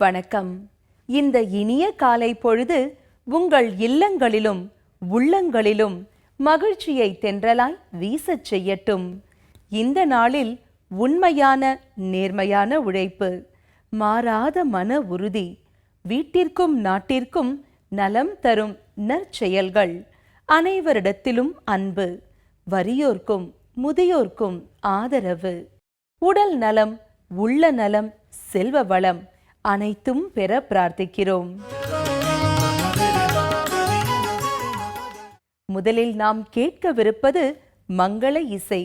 வணக்கம். இந்த இனிய காலை பொழுது உங்கள் இல்லங்களிலும் உள்ளங்களிலும் மகிழ்ச்சியை தென்றலாய் வீசச் செய்யட்டும். இந்த நாளில் உண்மையான நேர்மையான உழைப்பு, மாறாத மன உறுதி, வீட்டிற்கும் நாட்டிற்கும் நலம் தரும் நற்செயல்கள், அனைவரிடத்திலும் அன்பு, வறியோர்க்கும் முதியோர்க்கும் ஆதரவு, உடல் நலம், உள்ள நலம், செல்வ வளம் அனைத்தும் பெற பிரார்த்திக்கிறோம். முதலில் நாம் கேட்கவிருப்பது மங்கள இசை.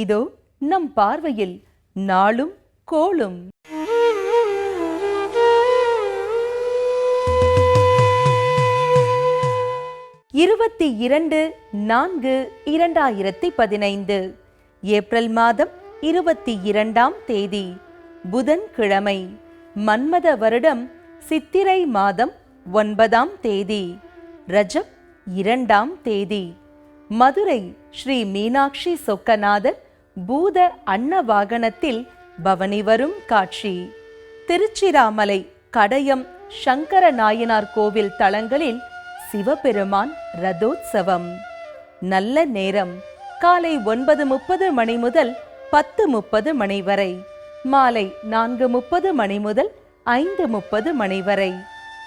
இதோ நம் பார்வையில் நாளும் கோளும். இருபத்தி 2/4/2015 ஏப்ரல் மாதம் 22ஆம் தேதி புதன்கிழமை, மன்மத வருடம் சித்திரை மாதம் 9ஆம் தேதி, ரஜப் 2ஆம் தேதி. மதுரை ஸ்ரீ மீனாட்சி சொக்கநாதர் பூத அன்ன வாகனத்தில் பவனி வரும் காட்சி. திருச்சிராமலை கடையம் சங்கர நாயனார் கோவில் தலங்களில் சிவபெருமான் ரதோத்சவம். நல்ல நேரம் காலை 9:30 மணி முதல் 10:30 மணி வரை, மாலை 4:30 மணி முதல் 5:30 மணி வரை.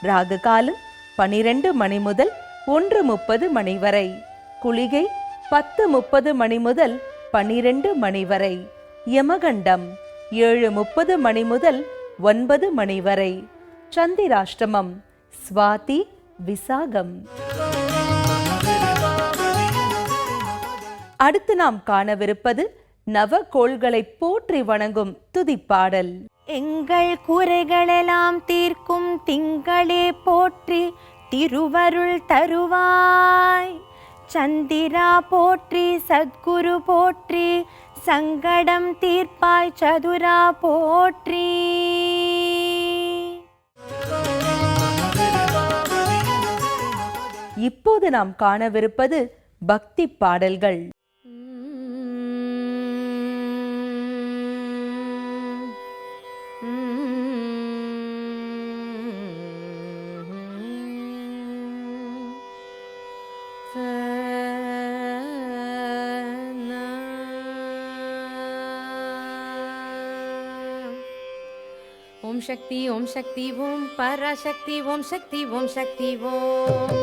ராகு காலம் 12 மணி முதல் 1:30 மணி வரை. குளிகை 10:30 மணி முதல் 12 மணி வரை. யமகண்டம் 7:30 மணி முதல் 9 மணி வரை. சந்திராஷ்டமம் ஸ்வாதி விசாகம். அடுத்து நாம் காணவிருப்பது நவகோள்களை போற்றி வணங்கும் துதிப்பாடல். எங்கள் கூரைகளெல்லாம் தீர்க்கும் திங்களே போற்றி திருவருள் தருவாய். சந்திரா போற்றி சத்குரு போற்றி சங்கடம் தீர்ப்பாய் சதுரா போற்றி. இப்போது நாம் காணவிருப்பது பக்தி பாடல்கள். ஓம் சக்தி ஓம் சக்தி ஓம் பராசக்தி ஓம் சக்தி ஓம் சக்தி ஓம்.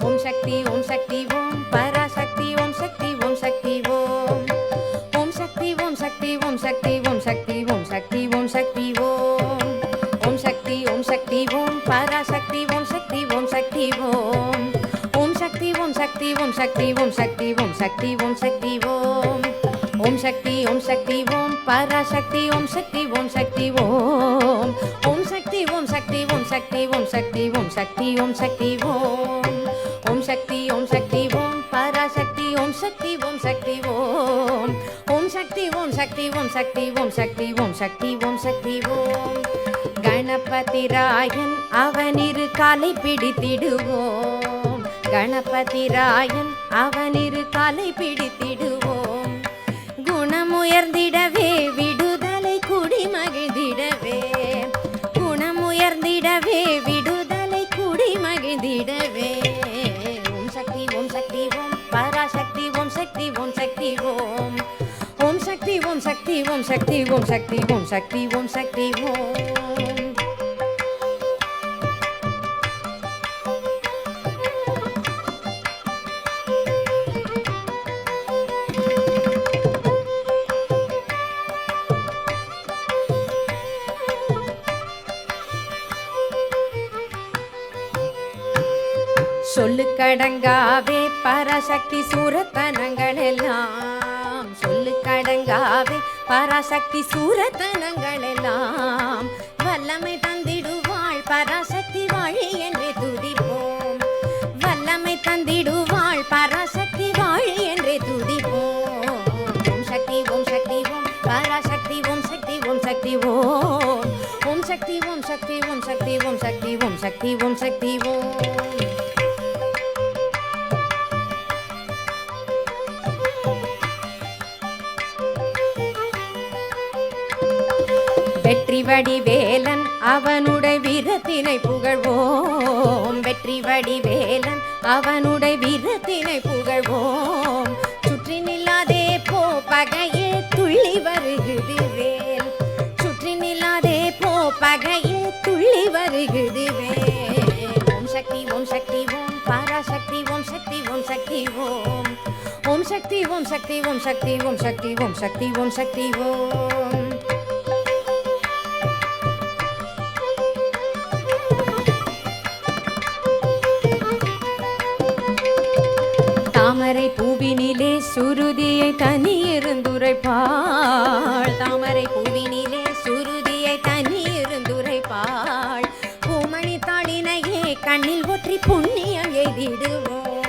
ஓம் சக்தி ஓம் சக்தி ஓம் பராசக்தி ஓம் சக்தி ஓம் சக்தி ஓம். ஓம் சக்தி ஓம் சக்தி ஓம் சக்தி ஓம் சக்தி ஓம் சக்தி ஓம் சக்தி ஓம். ஓம் சக்தி ஓம் சக்தி ஓம் பராசக்தி ஓம் சக்தி ஓம் சக்தி ஓம். ஓம் சக்தி ஓம் சக்தி ஓம் சக்தி ஓம் சக்தி ஓம் சக்தி ஓம் சக்தி ஓம். ஓம் சக்தி ஓம் சக்தி ஓம் பராசக்தி ஓம் சக்தி ஓம் சக்தி ஓம். ஓம் சக்தி ஓம் சக்தி ஓம் சக்தி ஓம் சக்தி ஓம் சக்தி ஓம் சக்தி ஓம். ஓம் சக்தி ஓம் சக்தி ஓம் பராசக்தி ஓம் சக்தி ஓம் சக்தி ஓம். ஓம் சக்தி ஓம் சக்தி ஓம் சக்தி ஓம் சக்தி ஓம் சக்தி ஓம் சக்தி ஓம். கணபதி ராயன் அவனிரு காலை பிடித்திடுவோம். கணபதி ராயன் அவனிரு காலை பிடித்திடுவோம். குணமுயர்ந்திடவே விடுதலை குடி மகிழ்ந்திடவே. குணமுயர்ந்திடவே விடுதலை குடி மகிழ்ந்திடவே. ஓம் சக்தி ஓம் சக்தி ஓம் பராசக்தி ஓம் சக்தி ஓம் சக்தி ஓம். ஓம் சக்தி ஓம் சக்தி ஓம் சக்தி ஓம் சக்தி ஓம் சக்தி ஓம் சக்தி ஓம். சொல்லுக்கடங்காவே பராசக்தி சூரத்தனங்கள் எல்லாம். சொல்லுக்கடங்காவே பராசக்தி சூரத்தனங்கள் எல்லாம். வல்லமை தந்திடுவாள் பராசக்தி வாழி என்றே துதிப்போம். வல்லமை தந்திடுவாள் பராசக்தி வாழி என்றே துதிப்போம். ஓம் சக்தி ஓம் சக்தி ஓம் பராசக்தி ஓம் சக்தி ஓம் சக்தி ஓம். ஓம் சக்தி ஓம் சக்தி ஓம் சக்தி ஓம் சக்தி ஓம் சக்தி ஓம் சக்தி ஓம். வெற்றி வடிவேலன் அவனுடைய வீரத்தினை புகழ்வோம். வெற்றி வடிவேலன் அவனுடைய வீரத்தினை புகழ்வோம். சுற்றி நில்லாதே போ பகையே துள்ளி வருகுது வேல். சுற்றி நில்லாதே போ பகையே துள்ளி வருகுது வேல். ஓம் சக்தி ஓம் சக்தி ஓம் பராசக்தி ஓம் சக்தி ஓம் சக்தி ஓம். ஓம் சக்தி ஓம் சக்தி ஓம் சக்தி ஓம் சக்தி ஓம் சக்தி ஓம் சக்தி ஓம். தாமரை பூவினிலே சுருதியை தனியிருந்துரைப்பாள். தாமரை பூவினிலே சுருதியை தனியிருந்துரைப்பாள். பூமணி தாளினையே கண்ணில் ஒற்றி புண்ணியம் எய்திடுவோம்.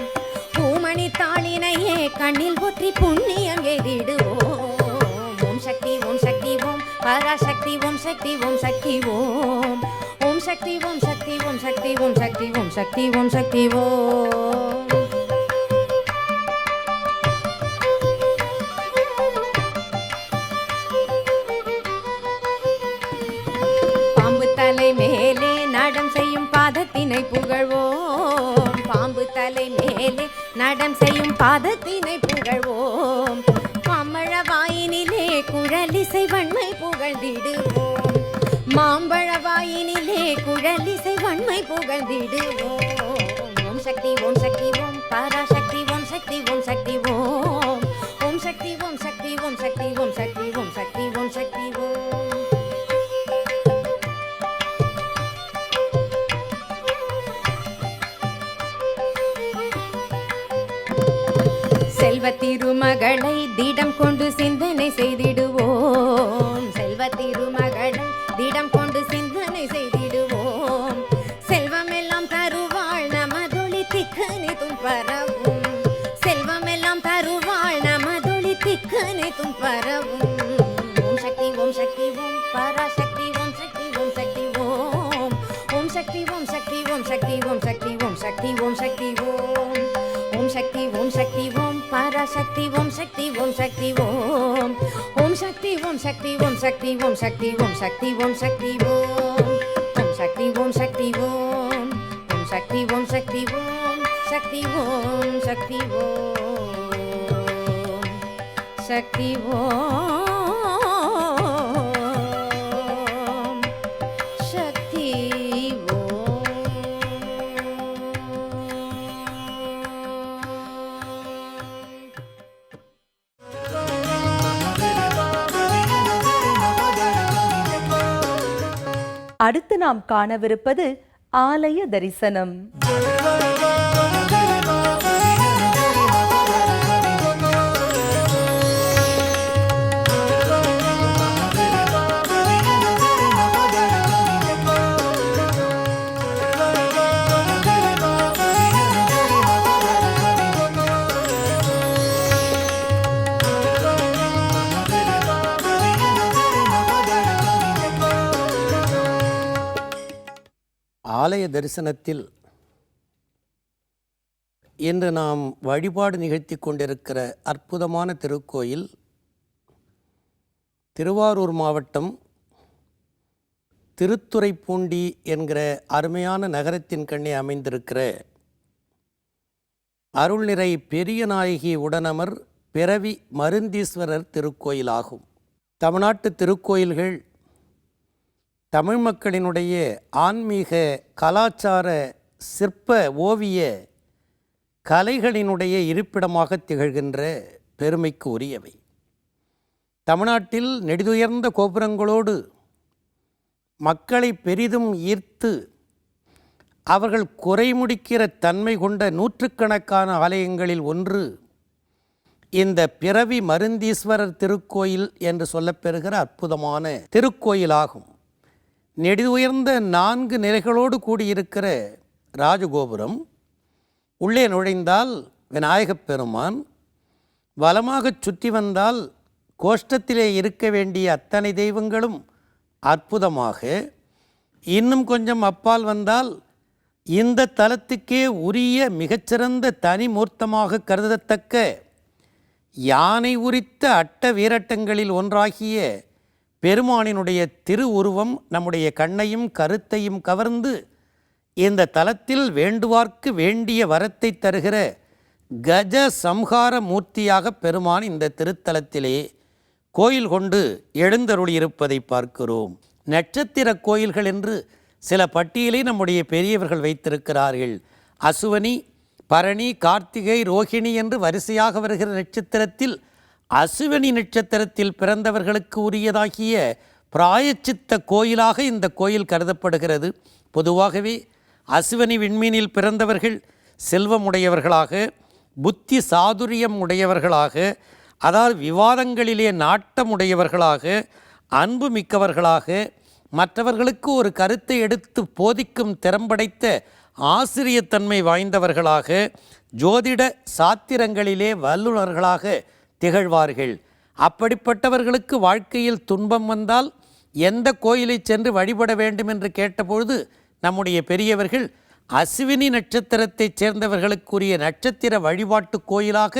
பூமணி தாளினையே கண்ணில் ஒற்றி புண்ணியம் எய்திடுவோம். ஓம் சக்தி ஓம் சக்தி ஓம் பராசக்தி ஓம் சக்தி ஓம் சக்தி ஓம். ஓம் சக்தி ஓம் சக்தி ஓம் சக்தி ஓம் சக்தி ஓம் சக்தி ஓம் சக்தி ஓம். பாம்பு தலை மேலே நடம் செய்யும் பாதத்தினை புகழ்வோம். பாம்பு தலை மேலே நடம் செய்யும் பாதத்தினை புகழ்வோம். மாம்பழ வாயினிலே குழலிசை வன்மை புகழ்ந்திடுவோம். மாம்பழ வாயினிலே குழலிசை வன்மை புகழ்ந்திடுவோம். ஓம் சக்தி ஓம் சக்தி ஓம் பராசக்தி ஓம் சக்தி ஓம் சக்தி ஓம். ஓம் சக்தி ஓம் சக்தி ஓம் சக்தி ஓம் சக்தி ஓம் சக்தி ஓம் சக்தி ஓம். செல்வ திருமகளை திடம் கொண்டு சிந்தனை செய்திடுவோம். செல்வ திருமகளை திடம் கொண்டு சிந்தனை செய்திடுவோம். செல்வமெல்லாம் தருவாள் நமதொளி திக்கனித்தும் பரவும். செல்வமெல்லாம் தருவாள் நமதொளி திக்கனித்தும் பரவும். ஓம் சக்தி ஓம் சக்தி ஓம் பராசக்தி ஓம் சக்தி ஓம் சக்தி ஓம். ஓம் சக்தி ஓம் சக்தி ஓம் சக்தி ஓம் சக்தி ஓம் சக்தி ஓம் சக்தி ஓம். ஓம் சக்தி ஓம் சக்தி ஓம் பராசக்தி ஓம் சக்தி ஓம் சக்தி ஓம். ஓம் சக்தி ஓம் சக்தி ஓம் சக்தி ஓம் சக்தி ஓம் சக்தி ஓம் சக்தி ஓம். ஓம் சக்தி ஓம் சக்தி ஓம். ஓம் சக்தி ஓம் சக்தி ஓம் சக்தி ஓம் சக்தி ஓம் சக்தி ஓம் சக்தி ஓம். அடுத்து நாம் காணவிருப்பது ஆலய தரிசனம். ஆலய தரிசனத்தில் இன்று நாம் வழிபாடு நிகழ்த்தி கொண்டிருக்கிற அற்புதமான திருக்கோயில் திருவாரூர் மாவட்டம் திருத்துறைப்பூண்டி என்கிற அருமையான நகரத்தின் கண்ணே அமைந்திருக்கிற அருள்நிறை பெரியநாயகி உடனமர் பிறவி மருந்தீஸ்வரர் திருக்கோயிலாகும். தமிழ்நாட்டு திருக்கோயில்கள் தமிழ் மக்களினுடைய ஆன்மீக கலாச்சார சிற்ப ஓவிய கலைகளினுடைய இருப்பிடமாக திகழ்கின்ற பெருமைக்கு உரியவை. தமிழ்நாட்டில் நெடுதுயர்ந்த கோபுரங்களோடு மக்களை பெரிதும் ஈர்த்து அவர்கள் குறைமுடிக்கிற தன்மை கொண்ட நூற்றுக்கணக்கான ஆலயங்களில் ஒன்று இந்த பிறவி மருந்தீஸ்வரர் திருக்கோயில் என்று சொல்லப்பெறுகிற அற்புதமான திருக்கோயிலாகும். நெடுதுயர்ந்த 4 நிலைகளோடு கூடியிருக்கிற ராஜகோபுரம். உள்ளே நுழைந்தால் விநாயகப் பெருமான், வலமாகச் சுற்றி வந்தால் கோஷ்டத்திலே இருக்க வேண்டிய அத்தனை தெய்வங்களும் அற்புதமாக, இன்னும் கொஞ்சம் அப்பால் வந்தால் இந்த தலத்துக்கே உரிய மிகச்சிறந்த தனி மூர்த்தமாக கருதத்தக்க யானை உரித்த அட்ட வீரட்டங்களில் ஒன்றாகிய பெருமானினுடைய திருவுருவம் நம்முடைய கண்ணையும் கருத்தையும் கவர்ந்து இந்த தலத்தில் வேண்டுவார்க்கு வேண்டிய வரத்தை தருகிற கஜ சம்ஹார மூர்த்தியாக பெருமான் இந்த திருத்தலத்திலே கோயில் கொண்டு எழுந்தருளியிருப்பதை பார்க்கிறோம். நட்சத்திர கோயில்கள் என்று சில பட்டியலை நம்முடைய பெரியவர்கள் வைத்திருக்கிறார்கள். அசுவனி, பரணி, கார்த்திகை, ரோஹிணி என்று வரிசையாக வருகிற நட்சத்திரத்தில் அசுவனி நட்சத்திரத்தில் பிறந்தவர்களுக்கு உரியதாகிய பிராயச்சித்த கோயிலாக இந்த கோயில் கருதப்படுகிறது. பொதுவாகவே அசுவனி விண்மீனில் பிறந்தவர்கள் செல்வமுடையவர்களாக, புத்தி சாதுரியம் உடையவர்களாக, அதாவது விவாதங்களிலே நாட்டமுடையவர்களாக, அன்பு மிக்கவர்களாக, மற்றவர்களுக்கு ஒரு கருத்தை எடுத்து போதிக்கும் திறம்படைத்த ஆசிரியத்தன்மை வாய்ந்தவர்களாக, ஜோதிட சாத்திரங்களிலே வல்லுநர்களாக திகழ்வார்கள். அப்படிப்பட்டவர்களுக்கு வாழ்க்கையில் துன்பம் வந்தால் எந்த கோயிலை சென்று வழிபட வேண்டும் என்று கேட்டபொழுது நம்முடைய பெரியவர்கள் அஸ்வினி நட்சத்திரத்தைச் சேர்ந்தவர்களுக்குரிய நட்சத்திர வழிபாட்டு கோயிலாக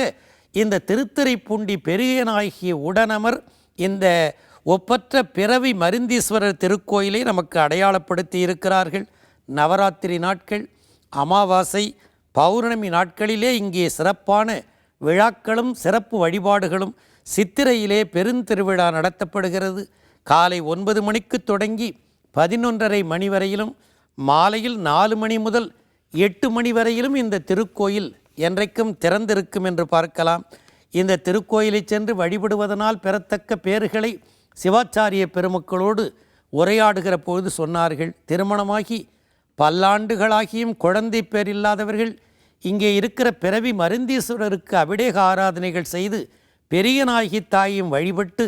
இந்த திருத்துறைப்பூண்டி பெரியநாயகி உடனமர் இந்த ஒப்பற்ற பிறவி மருந்தீஸ்வரர் திருக்கோயிலை நமக்கு அடையாளப்படுத்தி இருக்கிறார்கள். நவராத்திரி நாட்கள், அமாவாசை, பௌர்ணமி நாட்களிலே இங்கே சிறப்பான விழாக்களும் சிறப்பு வழிபாடுகளும், சித்திரையிலே பெருந்திருவிழா நடத்தப்படுகிறது. காலை 9 மணிக்கு தொடங்கி 11:30 மணி வரையிலும், மாலையில் 4 மணி முதல் 8 மணி வரையிலும் இந்த திருக்கோயில் என்றைக்கும் திறந்திருக்கும் என்று பார்க்கலாம். இந்த திருக்கோயிலை சென்று வழிபடுவதனால் பெறத்தக்க பேறுகளை சிவாச்சாரிய பெருமக்களோடு உரையாடுகிற பொழுது சொன்னார்கள். திருமணமாகி பல்லாண்டுகளாகியும் குழந்தை பேர் இல்லாதவர்கள் இங்கே இருக்கிற பிறவி மருந்தீஸ்வரருக்கு அபிடேக ஆராதனைகள் செய்து பெரியநாயகி தாயும் வழிபட்டு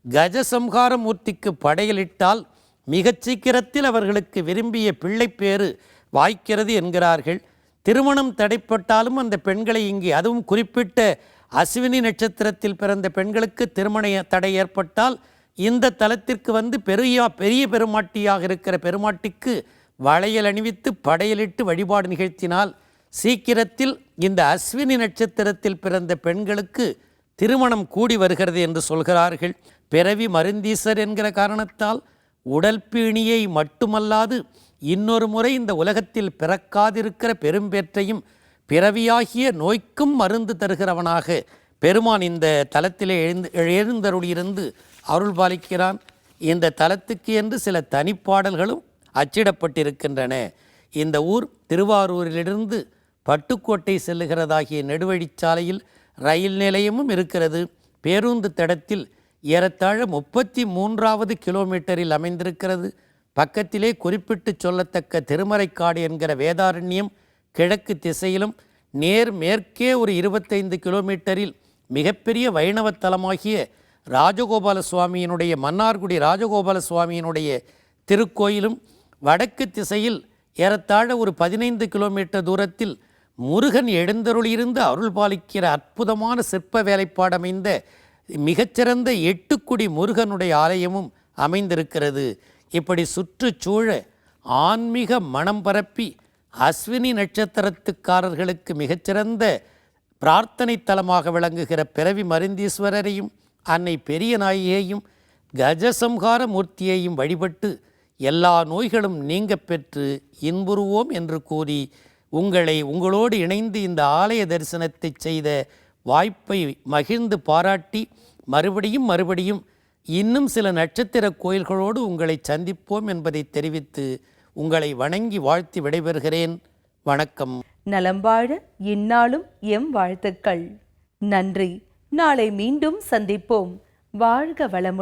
கஜசம்ஹார மூர்த்திக்கு படையலிட்டால் மிகச் சீக்கிரத்தில் அவர்களுக்கு விரும்பிய பிள்ளைப்பேறு வாய்க்கிறது என்கிறார்கள். திருமணம் தடைப்பட்டாலும் அந்த பெண்களை இங்கே, அதுவும் குறிப்பிட்ட அஸ்வினி நட்சத்திரத்தில் பிறந்த பெண்களுக்கு திருமண தடை ஏற்பட்டால் இந்த தலத்திற்கு வந்து பெரிய பெருமாட்டியாக இருக்கிற பெருமாட்டிக்கு வளையல் அணிவித்து படையலிட்டு வழிபாடு நிகழ்த்தினால் சீக்கிரத்தில் இந்த அஸ்வினி நட்சத்திரத்தில் பிறந்த பெண்களுக்கு திருமணம் கூடி வருகிறது என்று சொல்கிறார்கள். பிறவி மருந்தீசர் என்கிற காரணத்தால் உடல் பீணியை மட்டுமல்லாது இன்னொரு முறை இந்த உலகத்தில் பிறக்காதிருக்கிற பெரும்பேற்றையும் பிறவியாகிய நோய்க்கும் மருந்து தருகிறவனாக பெருமான் இந்த தலத்திலே எழுந்தருளியிருந்து அருள் பாலிக்கிறான். இந்த தலத்துக்கு என்று சில தனிப்பாடல்களும் அச்சிடப்பட்டிருக்கின்றன. இந்த ஊர் திருவாரூரிலிருந்து பட்டுக்கோட்டை செல்லுகிறதாகிய நெடுவழிச்சாலையில் ரயில் நிலையமும் இருக்கிறது. பேருந்து தடத்தில் ஏறத்தாழ 33வது கிலோமீட்டரில் அமைந்திருக்கிறது. பக்கத்திலே குறிப்பிட்டு சொல்லத்தக்க திருமறைக்காடு என்கிற வேதாரண்யம் கிழக்கு திசையிலும், நேர் மேற்கே ஒரு 25 கிலோமீட்டரில் மிகப்பெரிய வைணவ தலமாகிய ராஜகோபால சுவாமியினுடைய, மன்னார்குடி ராஜகோபால சுவாமியினுடைய திருக்கோயிலும், வடக்கு திசையில் ஏறத்தாழ ஒரு 15 கிலோமீட்டர் தூரத்தில் முருகன் எழுந்தருளியிருந்து அருள் பாலிக்கிற அற்புதமான சிற்ப வேலைப்பாடு அமைந்த மிகச்சிறந்த 8 குடி முருகனுடைய ஆலயமும் அமைந்திருக்கிறது. இப்படி சுற்றுச்சூழ ஆன்மீக மனம் பரப்பி அஸ்வினி நட்சத்திரத்துக்காரர்களுக்கு மிகச்சிறந்த பிரார்த்தனை தலமாக விளங்குகிற பிறவி மருந்தீஸ்வரரையும் அன்னை பெரிய நாயகியையும் கஜசம்ஹார மூர்த்தியையும் வழிபட்டு எல்லா நோய்களும் நீங்க பெற்று இன்புறுவோம் என்று கூறி உங்களோடு இணைந்து இந்த ஆலய தரிசனத்தை செய்த வாய்ப்பை மகிழ்ந்து பாராட்டி மறுபடியும் இன்னும் சில நட்சத்திர கோயில்களோடு உங்களை சந்திப்போம் என்பதை தெரிவித்து உங்களை வணங்கி வாழ்த்தி விடைபெறுகிறேன். வணக்கம். நலம் வாழ இந்நாளும் எம் வாழ்த்துக்கள். நன்றி. நாளை மீண்டும் சந்திப்போம். வாழ்க வளமுடன்.